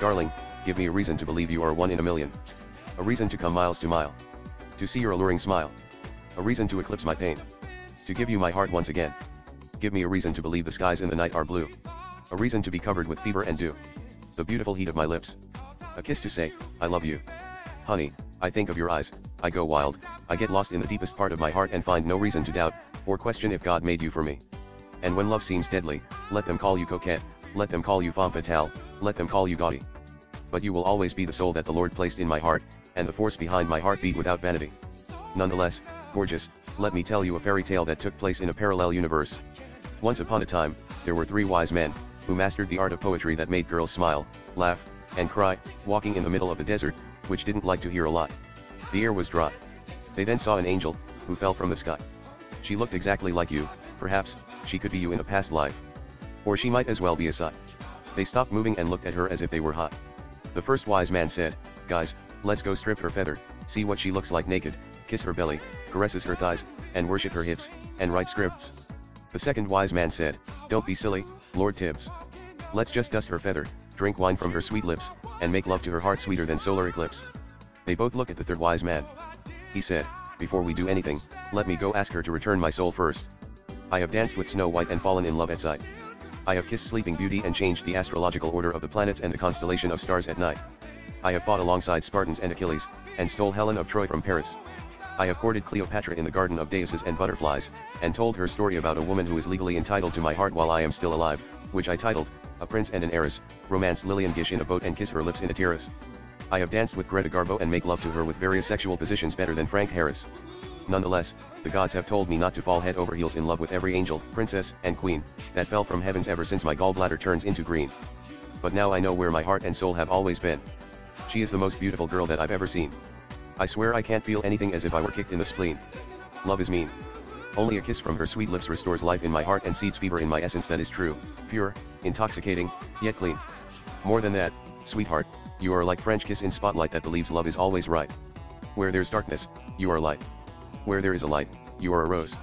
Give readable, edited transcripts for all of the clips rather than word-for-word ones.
Darling, give me a reason to believe you are one in a million. A reason to come miles to mile. To see your alluring smile. A reason to eclipse my pain. To give you my heart once again. Give me a reason to believe the skies in the night are blue. A reason to be covered with fever and dew. The beautiful heat of my lips. A kiss to say, I love you. Honey, I think of your eyes, I go wild, I get lost in the deepest part of my heart and find no reason to doubt, or question if God made you for me. And when love seems deadly, let them call you coquette, let them call you femme fatale, let them call you gaudy. But you will always be the soul that the Lord placed in my heart, and the force behind my heartbeat without vanity. Nonetheless, gorgeous, let me tell you a fairy tale that took place in a parallel universe. Once upon a time, there were 3 wise men, who mastered the art of poetry that made girls smile, laugh, and cry, walking in the middle of the desert, which didn't like to hear a lot. The air was dry. They then saw an angel, who fell from the sky. She looked exactly like you, perhaps, she could be you in a past life. Or she might as well be a sigh. They stopped moving and looked at her as if they were hot. The first wise man said, guys, let's go strip her feather, see what she looks like naked, kiss her belly, caresses her thighs, and worship her hips, and write scripts. The second wise man said, don't be silly, Lord Tibbs. Let's just dust her feather, drink wine from her sweet lips, and make love to her heart sweeter than solar eclipse. They both look at the third wise man. He said, before we do anything, let me go ask her to return my soul first. I have danced with Snow White and fallen in love at sight. I have kissed Sleeping Beauty and changed the astrological order of the planets and the constellation of stars at night. I have fought alongside Spartans and Achilles, and stole Helen of Troy from Paris. I have courted Cleopatra in the garden of daises and butterflies, and told her story about a woman who is legally entitled to my heart while I am still alive, which I titled, A Prince and an Heiress, romance Lillian Gish in a boat and kiss her lips in a terrace. I have danced with Greta Garbo and make love to her with various sexual positions better than Frank Harris. Nonetheless, the gods have told me not to fall head over heels in love with every angel, princess, and queen, that fell from heavens ever since my gallbladder turns into green. But now I know where my heart and soul have always been. She is the most beautiful girl that I've ever seen. I swear I can't feel anything as if I were kicked in the spleen. Love is mean. Only a kiss from her sweet lips restores life in my heart and seeds fever in my essence that is true, pure, intoxicating, yet clean. More than that, sweetheart, you are like French kiss in spotlight that believes love is always right. Where there's darkness, you are light. Where there is a light, you are a rose.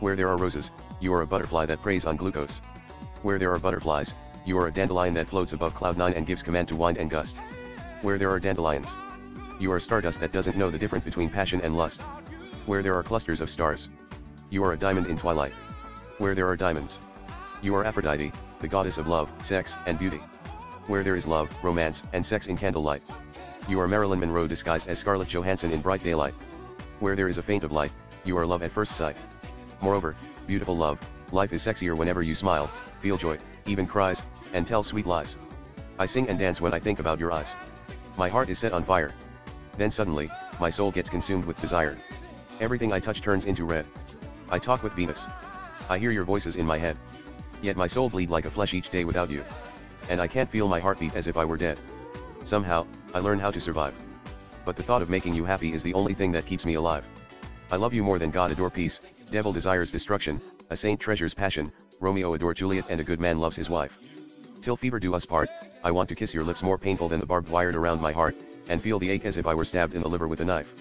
Where there are roses, you are a butterfly that preys on glucose. Where there are butterflies, you are a dandelion that floats above cloud 9 and gives command to wind and gust. Where there are dandelions, you are stardust that doesn't know the difference between passion and lust. Where there are clusters of stars, you are a diamond in twilight. Where there are diamonds, you are Aphrodite, the goddess of love, sex, and beauty. Where there is love, romance, and sex in candlelight, you are Marilyn Monroe disguised as Scarlett Johansson in bright daylight. Where there is a feint of light, you are love at first sight. Moreover, beautiful love, life is sexier whenever you smile, feel joy, even cries, and tell sweet lies. I sing and dance when I think about your eyes. My heart is set on fire. Then suddenly, my soul gets consumed with desire. Everything I touch turns into red. I talk with Venus. I hear your voices in my head. Yet my soul bleeds like a flesh each day without you. And I can't feel my heartbeat as if I were dead. Somehow, I learn how to survive. But the thought of making you happy is the only thing that keeps me alive. I love you more than God adore peace, devil desires destruction, a saint treasures passion, Romeo adore Juliet and a good man loves his wife. Till fever do us part, I want to kiss your lips more painful than the barbed wired around my heart, and feel the ache as if I were stabbed in the liver with a knife.